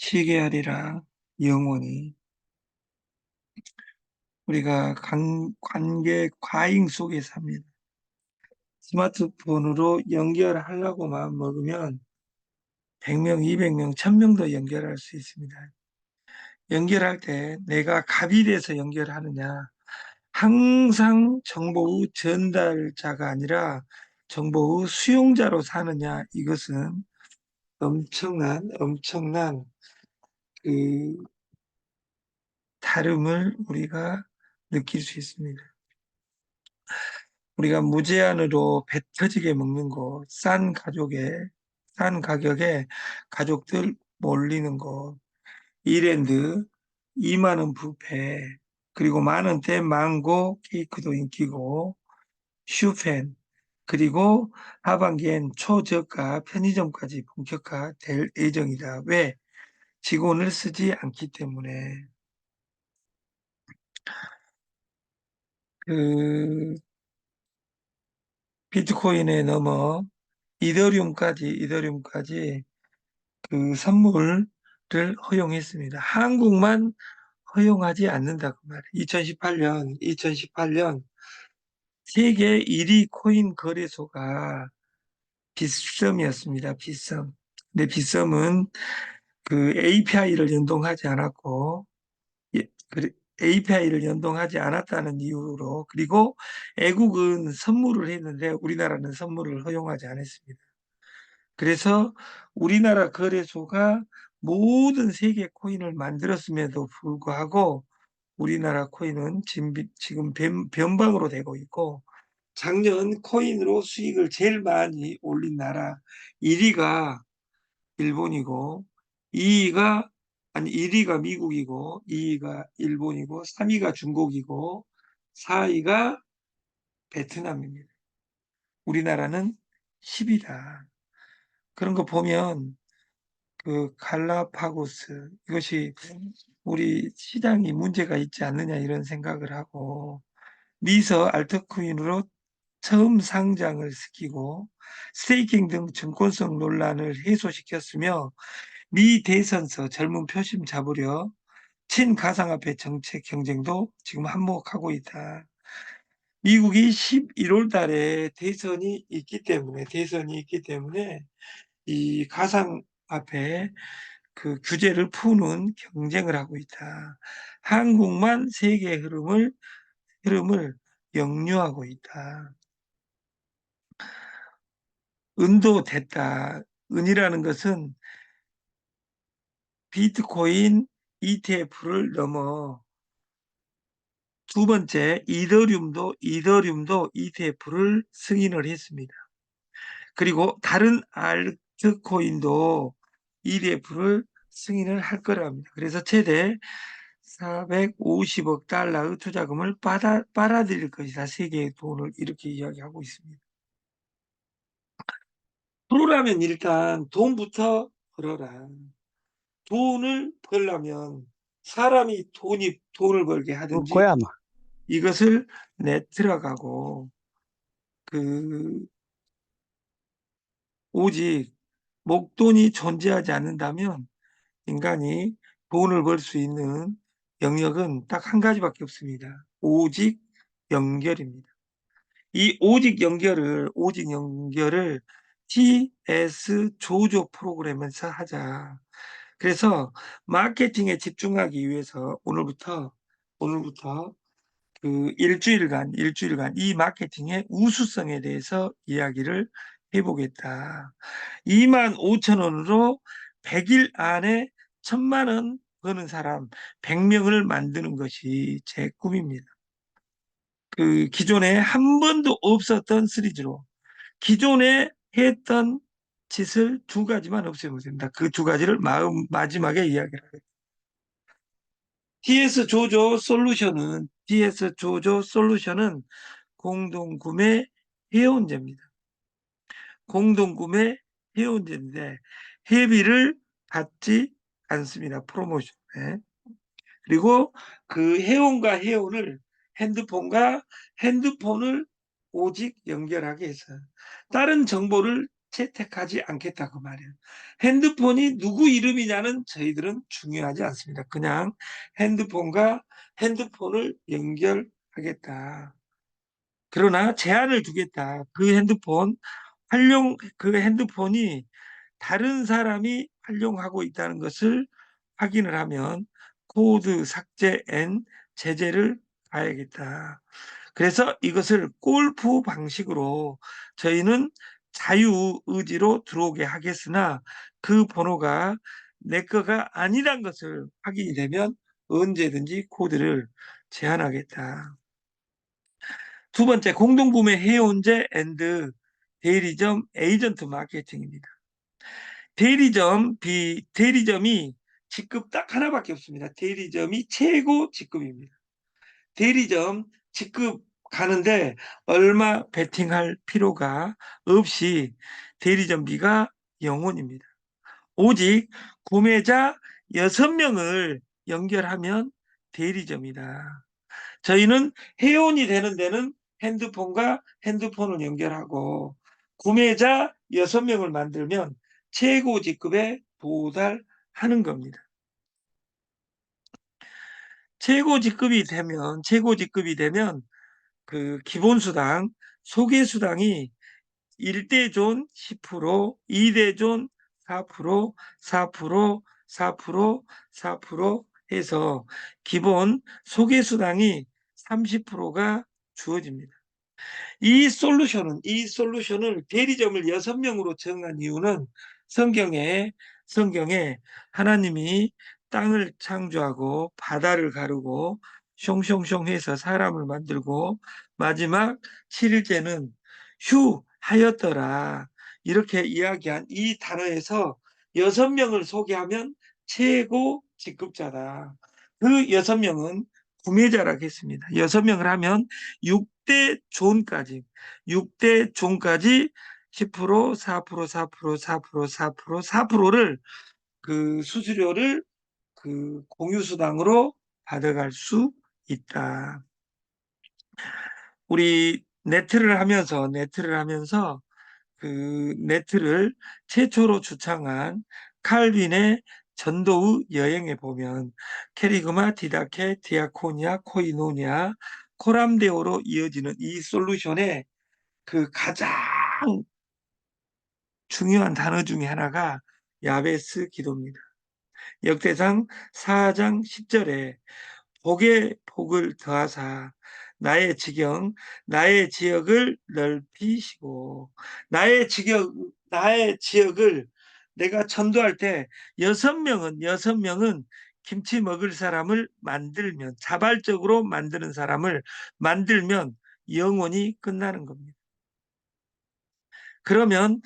쉬게 하리라 영원히. 우리가 관계 과잉 속에 삽니다. 스마트폰으로 연결하려고 마음 먹으면 100명, 200명, 1000명도 연결할 수 있습니다. 연결할 때 내가 갑이 돼서 연결하느냐, 항상 정보의 전달자가 아니라 정보의 수용자로 사느냐, 이것은 엄청난 그 다름을 우리가 느낄 수 있습니다. 우리가 무제한으로 배 터지게 먹는 거, 싼 가격에 가족들 몰리는 거, 이랜드, 2만 원 뷔페, 그리고 만 원대 망고 케이크도 인기고, 슈펜, 그리고 하반기엔 초저가 편의점까지 본격화될 예정이다. 왜? 직원을 쓰지 않기 때문에. 그 비트코인에 넘어 이더리움까지 그 선물을 허용했습니다. 한국만 허용하지 않는다 그 말이에요. 2018년 세계 1위 코인 거래소가 빗썸이었습니다. 빗썸. 근데 빗썸은 그 API를 연동하지 않았고, API를 연동하지 않았다는 이유로, 그리고 애국은 선물을 했는데 우리나라는 선물을 허용하지 않았습니다. 그래서 우리나라 거래소가 모든 세계 코인을 만들었음에도 불구하고 우리나라 코인은 지금 변방으로 되고 있고, 작년 코인으로 수익을 제일 많이 올린 나라 1위가 일본이고 2위가 1위가 미국이고 2위가 일본이고 3위가 중국이고 4위가 베트남입니다. 우리나라는 10위다. 그런 거 보면 그 갈라파고스 이것이 우리 시장이 문제가 있지 않느냐 이런 생각을 하고, 미서 알트코인으로 처음 상장을 시키고 스테이킹 등 증권성 논란을 해소시켰으며, 미 대선서 젊은 표심 잡으려 친가상화폐 정책 경쟁도 지금 한몫하고 있다. 미국이 11월 달에 대선이 있기 때문에 이 가상화폐 그 규제를 푸는 경쟁을 하고 있다. 한국만 세계 흐름을 역류하고 있다. 은도 됐다. 은이라는 것은 비트코인 ETF를 넘어 두 번째 이더리움도 ETF를 승인을 했습니다. 그리고 다른 알트코인도 ETF를 승인을 할 거랍니다. 그래서 최대 450억 달러의 투자금을 빨아들일 것이다. 세계의 돈을 이렇게 이야기하고 있습니다. 프로라면 일단 돈부터 벌어라. 돈을 벌려면 사람이 돈을 벌게 하든지 그거야 뭐. 이것을 내들어가고, 그 오직 목돈이 존재하지 않는다면 인간이 돈을 벌 수 있는 영역은 딱 한 가지밖에 없습니다. 오직 연결입니다. 이 오직 연결을 TS 조조 프로그램에서 하자. 그래서 마케팅에 집중하기 위해서 오늘부터 그 일주일간 이 마케팅의 우수성에 대해서 이야기를 해보겠다. 2만 5천 원으로 100일 안에 1000만 원 버는 사람 100명을 만드는 것이 제 꿈입니다. 그 기존에 한 번도 없었던 시리즈로 기존에 했던 짓을 두 가지만 없애면 됩니다. 그 두 가지를 마지막에 이야기를 하겠습니다. TS 조조 솔루션은 공동구매 회원제입니다. 공동구매 회원제인데 회비를 받지 않습니다. 프로모션에. 그리고 그 회원과 핸드폰을 오직 연결하게 해서 다른 정보를 채택하지 않겠다고 말이에요. 핸드폰이 누구 이름이냐는 저희들은 중요하지 않습니다. 그냥 핸드폰과 핸드폰을 연결하겠다. 그러나 제한을 두겠다. 그 핸드폰이 다른 사람이 활용하고 있다는 것을 확인을 하면 코드 삭제 앤 제재를 가야겠다. 그래서 이것을 골프 방식으로 저희는 자유의지로 들어오게 하겠으나 그 번호가 내 거가 아니란 것을 확인이 되면 언제든지 코드를 제한하겠다. 두 번째, 공동구매 해운제 앤드 대리점 에이전트 마케팅입니다. 대리점이 직급 딱 하나밖에 없습니다. 대리점이 최고 직급입니다. 대리점 직급 가는데 얼마 베팅할 필요가 없이 대리점비가 0원입니다. 오직 구매자 6명을 연결하면 대리점이다. 저희는 회원이 되는 데는 핸드폰과 핸드폰을 연결하고 구매자 6명을 만들면 최고 직급에 도달하는 겁니다. 최고 직급이 되면 그 기본수당, 소개수당이 1대 존 10%, 2대 존 4%, 4%, 4%, 4% 해서 기본 소개수당이 30%가 주어집니다. 이 솔루션을 대리점을 6명으로 정한 이유는 성경에 하나님이 땅을 창조하고 바다를 가르고 숑숑숑 해서 사람을 만들고 마지막 7일째는 휴하였더라. 이렇게 이야기한 이 단어에서 6명을 소개하면 최고 직급자다. 그 6명은 구매자라고 했습니다. 6명을 하면 6대 존까지 10%, 4%, 4%, 4%, 4%, 4%를 그 수수료를 그 공유수당으로 받아갈 수 있다. 우리 네트를 하면서 그 네트를 최초로 주창한 칼빈의 전도의 여행에 보면 캐리그마, 디다케, 디아코니아, 코이노니아, 코람데오로 이어지는 이 솔루션의 그 가장 중요한 단어 중에 하나가 야베스 기도입니다. 역대상 4장 10절에 복에 복을 더하사 나의 지역을 넓히시고 나의 지역을 내가 전도할 때 6명은 김치 먹을 사람을 만들면 자발적으로 만드는 사람을 만들면 영원히 끝나는 겁니다. 그러면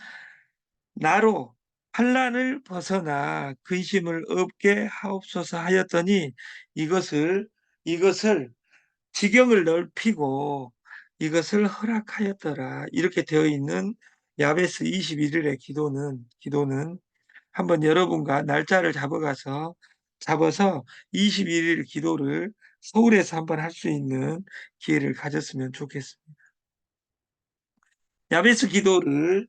나로 환난을 벗어나 근심을 없게 하옵소서 하였더니 이것을 지경을 넓히고 이것을 허락하였더라. 이렇게 되어 있는 야베스 21일의 기도는 한번 여러분과 날짜를 잡아서 21일 기도를 서울에서 한번 할 수 있는 기회를 가졌으면 좋겠습니다. 야베스 기도를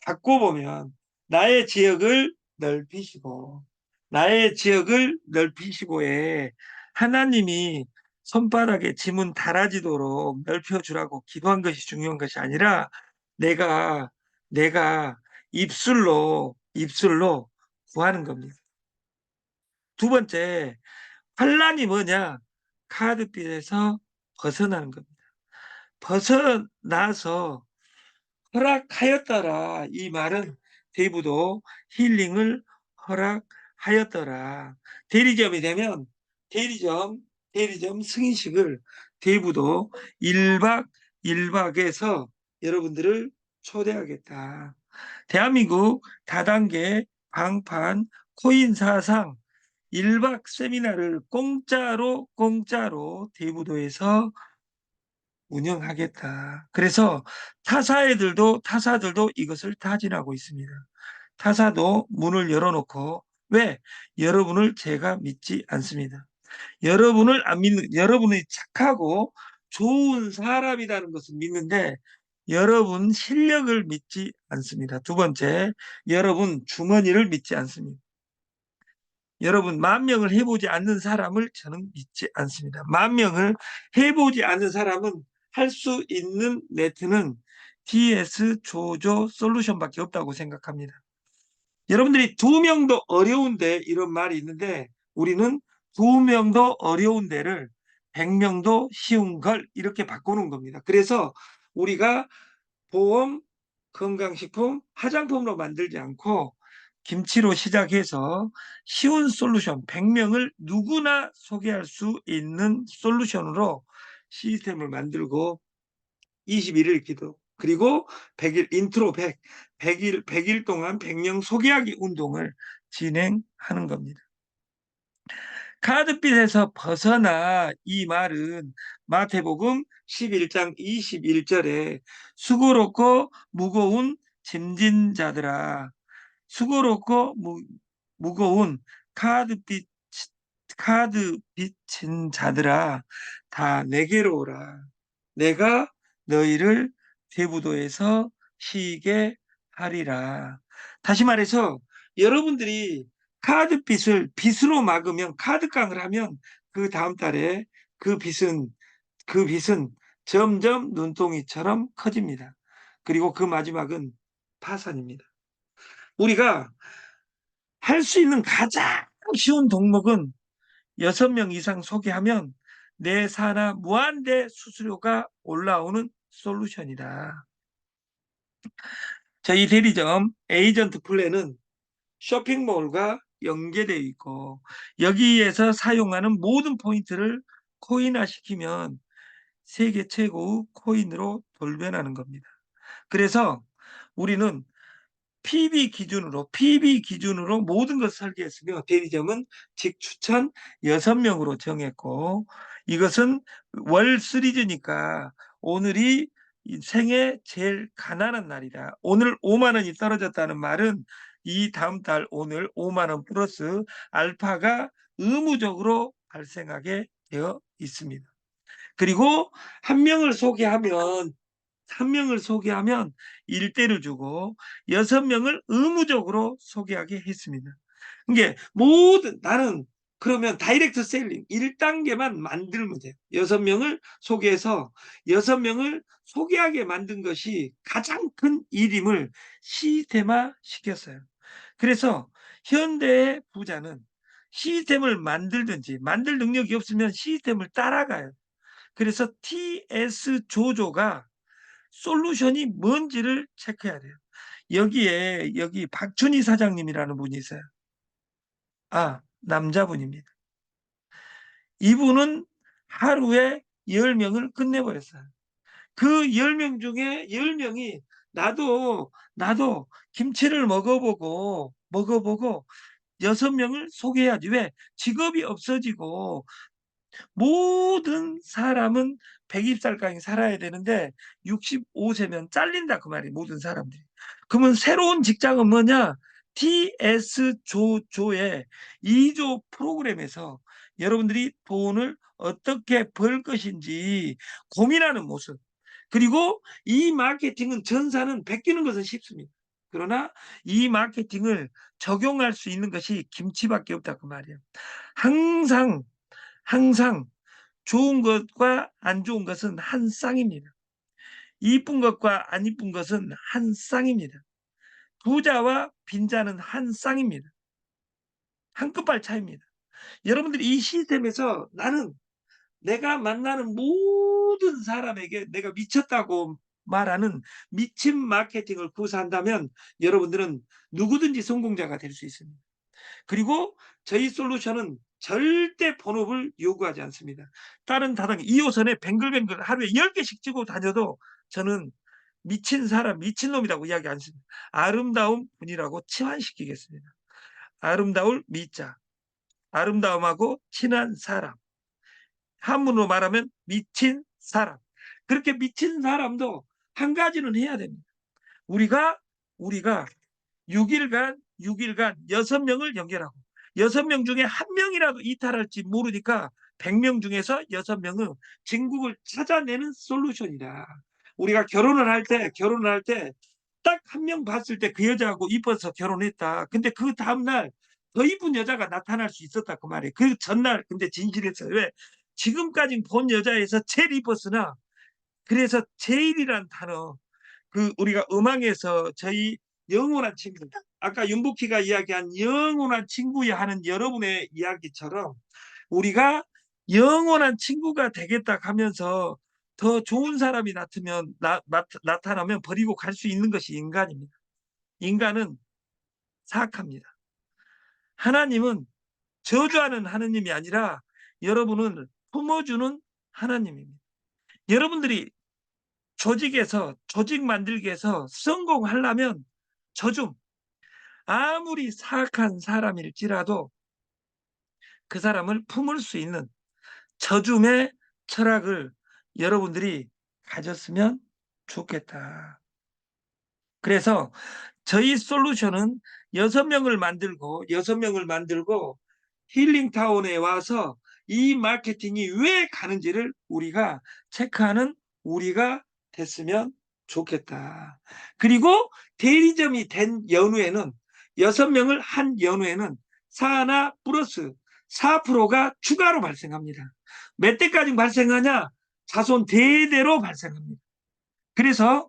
바꿔보면 나의 지역을 넓히시고 나의 지역을 넓히시고에 하나님이 손바닥에 지문 달아지도록 넓혀주라고 기도한 것이 중요한 것이 아니라 내가 입술로 구하는 겁니다. 두 번째, 환란이 뭐냐? 카드빚에서 벗어나는 겁니다. 벗어나서 허락하였더라. 이 말은 대부도 힐링을 허락하였더라. 대리점이 되면 대리점 승인식을 대부도 1박 1박에서 여러분들을 초대하겠다. 대한민국 다단계 방판 코인 사상 1박 세미나를 공짜로 대부도에서 운영하겠다. 그래서 타사들도 이것을 타진하고 있습니다. 타사도 문을 열어놓고 왜? 여러분을 제가 믿지 않습니다. 여러분이 착하고 좋은 사람이라는 것을 믿는데 여러분 실력을 믿지 않습니다. 두 번째, 여러분 주머니를 믿지 않습니다. 여러분 10,000명을 해보지 않는 사람을 저는 믿지 않습니다. 10,000명을 해보지 않는 사람은 할 수 있는 네트는 TS 조조 솔루션밖에 없다고 생각합니다. 여러분들이 2명도 어려운데 이런 말이 있는데 우리는 2명도 어려운 데를 100명도 쉬운 걸 이렇게 바꾸는 겁니다. 그래서 우리가 보험, 건강식품, 화장품으로 만들지 않고 김치로 시작해서 쉬운 솔루션, 100명을 누구나 소개할 수 있는 솔루션으로 시스템을 만들고 21일 기도, 그리고 100일 인트로 100일 동안 100명 소개하기 운동을 진행하는 겁니다. 카드빚에서 벗어나 이 말은 마태복음 11장 21절에 수고롭고 무거운 짐진 자들아, 수고롭고 무거운 카드 빚진 자들아, 다 내게로 오라. 내가 너희를 대부도에서 쉬게 하리라. 다시 말해서 여러분들이 카드 빚을 빚으로 막으면, 카드깡을 하면 그 다음 달에 그 빚은 점점 눈덩이처럼 커집니다. 그리고 그 마지막은 파산입니다. 우리가 할 수 있는 가장 쉬운 종목은 6명 이상 소개하면 내사나 무한대 수수료가 올라오는 솔루션이다. 저희 대리점 에이전트 플랜은 쇼핑몰과 연계되어 있고 여기에서 사용하는 모든 포인트를 코인화시키면 세계 최고의 코인으로 돌변하는 겁니다. 그래서 우리는 PB 기준으로 모든 것을 설계했으며 대리점은 직 추천 6명으로 정했고 이것은 월 시리즈니까 오늘이 생애 제일 가난한 날이다. 오늘 5만 원이 떨어졌다는 말은 이 다음 달 오늘 5만 원 플러스 알파가 의무적으로 발생하게 되어 있습니다. 그리고 한 명을 소개하면 1대를 주고 6명을 의무적으로 소개하게 했습니다. 이게 나는 그러면 다이렉트 셀링 1단계만 만들면 돼요. 6명을 소개해서 6명을 소개하게 만든 것이 가장 큰 일임을 시스템화 시켰어요. 그래서 현대의 부자는 시스템을 만들든지 만들 능력이 없으면 시스템을 따라가요. 그래서 TS 조조가 솔루션이 뭔지를 체크해야 돼요. 여기 박준희 사장님이라는 분이 있어요. 남자분입니다. 이분은 하루에 10명을 끝내버렸어요. 그 10명 중에 10명이 나도 김치를 먹어보고 6명을 소개해야지. 왜? 직업이 없어지고 모든 사람은 120살까지 살아야 되는데 65세면 잘린다 그 말이에요. 모든 사람들이. 그러면 새로운 직장은 뭐냐? TS 조의 2조 프로그램에서 여러분들이 돈을 어떻게 벌 것인지 고민하는 모습. 그리고 이 마케팅은 전사는 베끼는 것은 쉽습니다. 그러나 이 마케팅을 적용할 수 있는 것이 김치밖에 없다 그 말이에요. 항상 좋은 것과 안 좋은 것은 한 쌍입니다. 이쁜 것과 안 이쁜 것은 한 쌍입니다. 부자와 빈자는 한 쌍입니다. 한 끝발 차이입니다. 여러분들이 이 시스템에서 나는 내가 만나는 모든 사람에게 내가 미쳤다고 말하는 미친 마케팅을 구사한다면 여러분들은 누구든지 성공자가 될 수 있습니다. 그리고 저희 솔루션은 절대 본업을 요구하지 않습니다. 다른 다단계 2호선에 뱅글뱅글 하루에 10개씩 찍고 다녀도 저는 미친 사람, 미친놈이라고 이야기 안 합니다. 아름다운 분이라고 치환시키겠습니다. 아름다울 미자, 아름다움하고 친한 사람. 한문으로 말하면 미친 사람. 그렇게 미친 사람도 한 가지는 해야 됩니다. 우리가 6일간 6명을 연결하고 6명 중에 1명이라도 이탈할지 모르니까 100명 중에서 6명은 진국을 찾아내는 솔루션이다. 우리가 결혼을 할 때 딱 한 명 봤을 때 그 여자하고 이뻐서 결혼했다. 근데 그 다음날 더 이쁜 여자가 나타날 수 있었다 그 말이에요. 그 전날 근데 진실했어요. 왜? 지금까지 본 여자에서 제일 이뻤으나 그래서 제일이란 단어 그 우리가 음악에서 저희 영원한 친구 아까 윤복희가 이야기한 영원한 친구야 하는 여러분의 이야기처럼 우리가 영원한 친구가 되겠다 하면서 더 좋은 사람이 나타나면 버리고 갈 수 있는 것이 인간입니다. 인간은 사악합니다. 하나님은 저주하는 하나님이 아니라 여러분을 품어주는 하나님입니다. 여러분들이 조직 만들기에서 성공하려면 저좀 아무리 사악한 사람일지라도 그 사람을 품을 수 있는 저줌의 철학을 여러분들이 가졌으면 좋겠다. 그래서 저희 솔루션은 6명을 만들고 힐링타운에 와서 이 마케팅이 왜 가는지를 우리가 체크하는 우리가 됐으면 좋겠다. 그리고 대리점이 된 연후에는 6명을 한 연후에는 사나 플러스 4%가 추가로 발생합니다. 몇 대까지 발생하냐? 자손 대대로 발생합니다. 그래서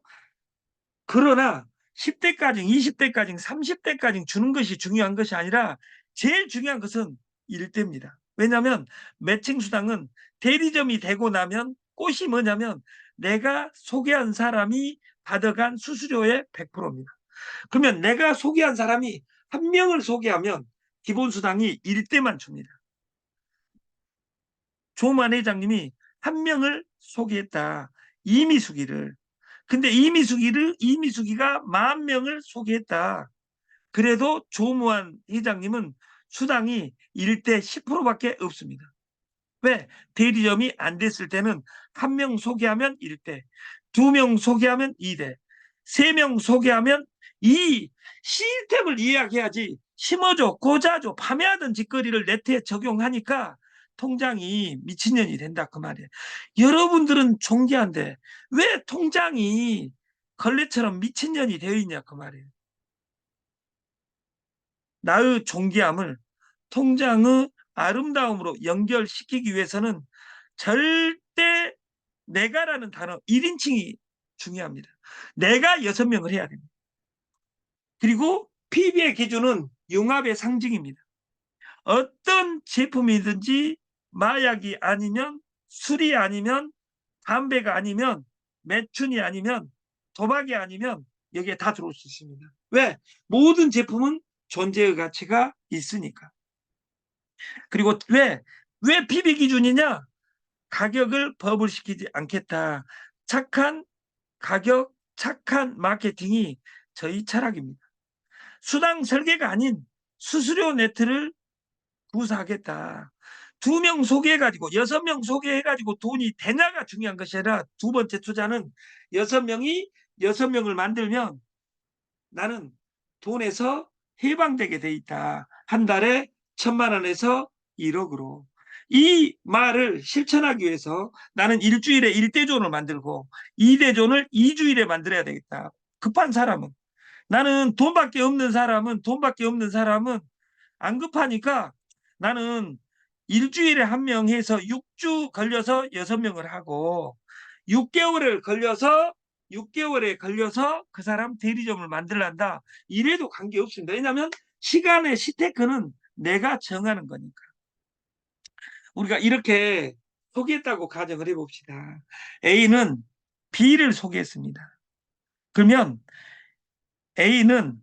그러나 10대까지, 20대까지, 30대까지 주는 것이 중요한 것이 아니라 제일 중요한 것은 1대입니다. 왜냐하면 매칭 수당은 대리점이 되고 나면 꽃이 뭐냐면 내가 소개한 사람이 받아간 수수료의 100%입니다. 그러면 내가 소개한 사람이 한 명을 소개하면 기본 수당이 1대만 줍니다. 조만 회장님이 한 명을 소개했다. 이미숙이를. 근데 이미숙이가 10,000명을 소개했다. 그래도 조무한 회장님은 수당이 1대 10%밖에 없습니다. 왜? 대리점이 안 됐을 때는 한 명 소개하면 1대, 2명 소개하면 2대, 3명 소개하면 이 시스템을 이야기해야지 심어줘, 꽂아줘, 판매하던 짓거리를 네트에 적용하니까 통장이 미친년이 된다 그 말이에요. 여러분들은 존귀한데 왜 통장이 걸레처럼 미친년이 되어 있냐 그 말이에요. 나의 존귀함을 통장의 아름다움으로 연결시키기 위해서는 절대 내가라는 단어 1인칭이 중요합니다. 내가 6명을 해야 됩니다. 그리고 PB의 기준은 융합의 상징입니다. 어떤 제품이든지 마약이 아니면 술이 아니면 담배가 아니면 매춘이 아니면 도박이 아니면 여기에 다 들어올 수 있습니다. 왜? 모든 제품은 존재의 가치가 있으니까. 그리고 왜 PB 기준이냐? 가격을 버블시키지 않겠다. 착한 가격, 착한 마케팅이 저희 철학입니다. 수당 설계가 아닌 수수료 네트를 구사하겠다. 2명 소개해가지고 6명 소개해가지고 돈이 되냐가 중요한 것이 아니라 두 번째 투자는 6명을 만들면 나는 돈에서 해방되게 돼 있다. 한 달에 1,000만 원에서 1억으로. 이 말을 실천하기 위해서 나는 일주일에 1대존을 만들고 2대존을 2주일에 만들어야 되겠다. 급한 사람은. 나는 돈밖에 없는 사람은 안 급하니까 나는 일주일에 한 명 해서 6주 걸려서 6명을 하고 6개월에 걸려서 그 사람 대리점을 만들란다. 이래도 관계없습니다. 왜냐하면 시간의 시테크는 내가 정하는 거니까. 우리가 이렇게 소개했다고 가정을 해봅시다. A는 B를 소개했습니다. 그러면 A는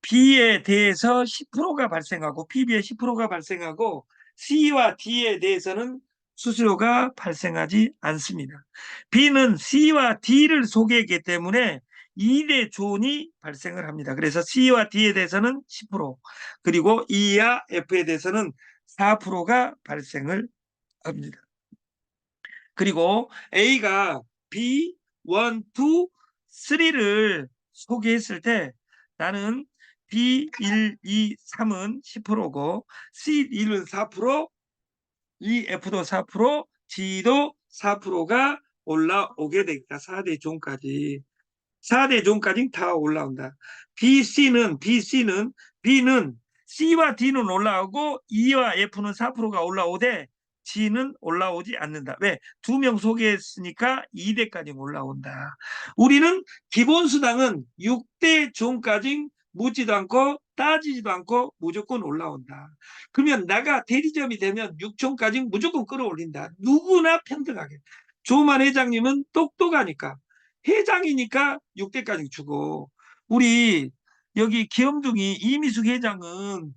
B에 대해서 10%가 발생하고 PB에 10%가 발생하고 C와 D에 대해서는 수수료가 발생하지 않습니다. B는 C와 D를 소개했기 때문에 2대 존이 발생을 합니다. 그래서 C와 D에 대해서는 10% 그리고 E와 F에 대해서는 4%가 발생을 합니다. 그리고 A가 B, 1, 2, 3를 소개했을 때 나는 B1, 2, 3은 10%고 C1은 4%, EF도 4%, G도 4%가 올라오게 되니까 4대 존까지. 4대 존까지 다 올라온다. B는 C와 D는 올라오고 E와 F는 4%가 올라오되 G는 올라오지 않는다. 왜? 2명 소개했으니까 2대까지 올라온다. 우리는 기본수당은 6대 존까지 묻지도 않고 따지지도 않고 무조건 올라온다. 그러면 나가 대리점이 되면 6촌까지 무조건 끌어올린다. 누구나 평등하게. 조만 회장님은 똑똑하니까 회장이니까 6대까지 주고, 우리 여기 귀염둥이 이미숙 회장은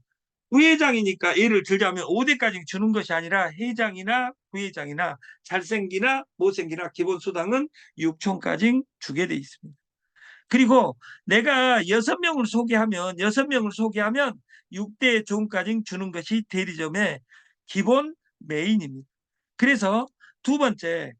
부회장이니까 예를 들자면 5대까지 주는 것이 아니라 회장이나 부회장이나 잘생기나 못생기나 기본수당은 6촌까지 주게 돼 있습니다. 그리고 내가 6명을 소개하면 6대 존까지 주는 것이 대리점의 기본 메인입니다. 그래서 두 번째,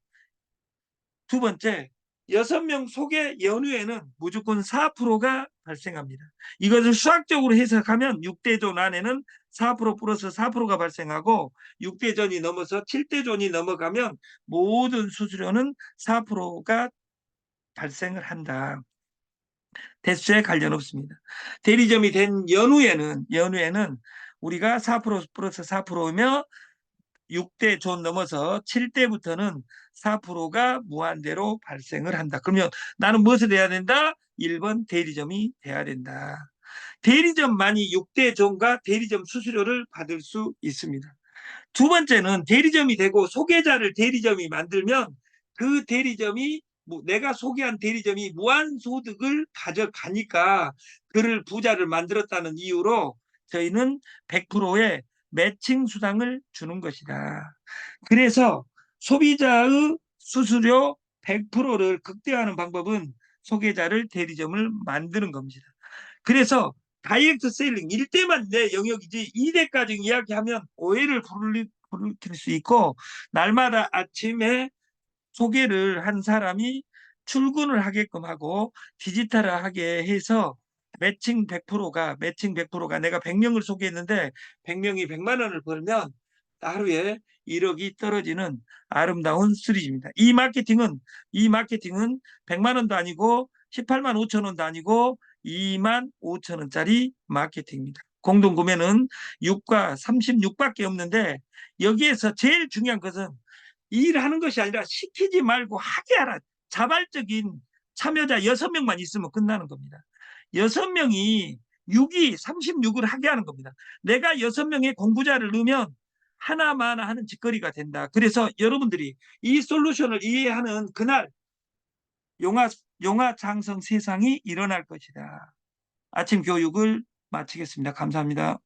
6명 소개 연후에는 무조건 4%가 발생합니다. 이것을 수학적으로 해석하면 6대존 안에는 4% 플러스 4%가 발생하고 6대존이 넘어서 7대존이 넘어가면 모든 수수료는 4%가 발생을 한다. 대수에 관련 없습니다. 대리점이 된 연후에는 우리가 4% 플러스 4%며 6대 존 넘어서 7대부터는 4%가 무한대로 발생을 한다. 그러면 나는 무엇을 해야 된다? 1번 대리점이 돼야 된다. 대리점만이 6대 존과 대리점 수수료를 받을 수 있습니다. 두 번째는 대리점이 되고 소개자를 대리점이 만들면 그 대리점이 내가 소개한 대리점이 무한소득을 가져가니까 그를 부자를 만들었다는 이유로 저희는 100%의 매칭 수당을 주는 것이다. 그래서 소비자의 수수료 100%를 극대화하는 방법은 소개자를 대리점을 만드는 겁니다. 그래서 다이렉트 세일링 1대만 내 영역이지 2대까지 이야기하면 오해를 부르킬 수 있고, 날마다 아침에 소개를 한 사람이 출근을 하게끔 하고 디지털하게 해서 매칭 100%가 내가 100명을 소개했는데 100명이 100만 원을 벌면 하루에 1억이 떨어지는 아름다운 수리입니다. 이 마케팅은 100만 원도 아니고 18만 5천 원도 아니고 2만 5천 원짜리 마케팅입니다. 공동구매는 6과 36밖에 없는데 여기에서 제일 중요한 것은 일하는 것이 아니라 시키지 말고 하게 하라. 자발적인 참여자 6명만 있으면 끝나는 겁니다. 6명이 36을 하게 하는 겁니다. 내가 6명의 공부자를 넣으면 하나마나 하는 짓거리가 된다. 그래서 여러분들이 이 솔루션을 이해하는 그날 용화장성 세상이 일어날 것이다. 아침 교육을 마치겠습니다. 감사합니다.